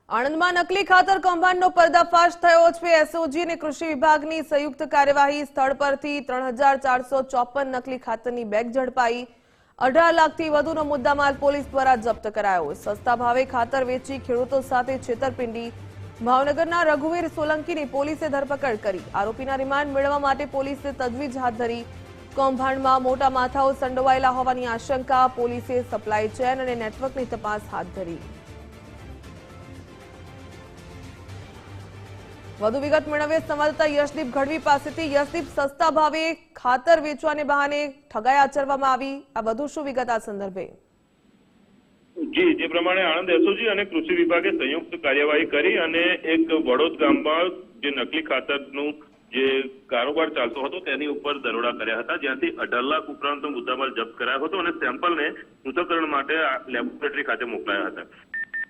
આણંદમાં નકલી ખાતર કૌભાંડનો પર્દાફાશ થયો છે। એસઓજી અને કૃષિ વિભાગની સંયુક્ત કાર્યવાહી સ્થળ પરથી 3454 નકલી ખાતરની બેગ ઝડપાઈ। 18 લાખથી વધુનો મુદ્દામાલ પોલીસ દ્વારા જપ્ત કરાયો। સસ્તા ભાવે ખાતર વેચી ખેડૂતો સાથે છેતરપિંડી। ભાવનગરના રઘુવીર સોલંકીની પોલીસે ધરપકડ કરી। આરોપીના રિમાન્ડ મેળવવા માટે પોલીસે તજવીજ હાથ ધરી। કૌભાંડમાં મોટા માથાઓ સંડોવાયેલા હોવાની આશંકા। પોલીસે સપ્લાય ચેન અને નેટવર્કની તપાસ હાથ ધરી। વધુ વિગત મેળવે સંવાદદાતા યશદીપ ગઢવી પાસેથી। યશદીપ, સસ્તા ભાવે ખાતર વેચવાને બહાને ઠગાઈ આચરવામાં આવી, આ વધુ શું વિગત આ સંદર્ભે? જી, જે પ્રમાણે આણંદ એસઓજી અને કૃષિ વિભાગે સંયુક્ત કાર્યવાહી કરી અને એક વડોદ ગામમાં જે નકલી ખાતરનું જે કારોબાર ચાલતો હતો તેની ઉપર દરોડા કર્યા હતા, જ્યાંથી 18 લાખ ઉપરાંતનો મુદ્દામાલ જપ્ત કરાયો હતો અને સેમ્પલને પૃથ્થકરણ માટે લેબોરેટરી ખાતે મોકલાયા હતા।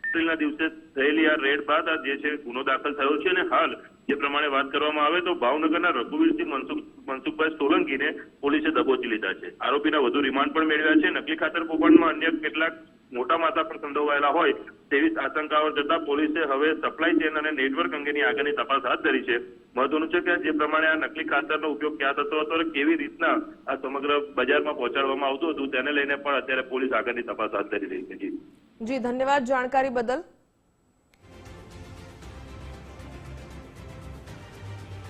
એપ્રિલના દિવસે થયેલી આ રેડ બાદ આ જે છે ગુનો દાખલ થયો છે અને હાલ જે પ્રમાણે વાત કરવામાં આવે તો ભાવનગરના રઘુવીરસિંહ મનસુખભાઈ સોલંકીને પોલીસે દબોચી લીધા છે। આરોપીના વધુ રિમાન્ડ પણ મેળવ્યા છે। નકલી ખાતર કૌભાંડમાં અન્ય કેટલાક મોટા માથા પણ સંડોવાયેલા હોય તેવી આશંકાઓ જતા પોલીસે હવે સપ્લાય ચેન અને નેટવર્ક અંગેની આગળની તપાસ હાથ ધરી છે। મહત્વનું છે કે જે પ્રમાણે આ નકલી ખાતરનો ઉપયોગ ક્યાં થતો હતો અને કેવી રીતના આ સમગ્ર બજારમાં પહોંચાડવામાં આવતું હતું તેને લઈને પણ અત્યારે પોલીસ આગળની તપાસ હાથ ધરી રહી છે। જી, ધન્યવાદ જાણકારી બદલ।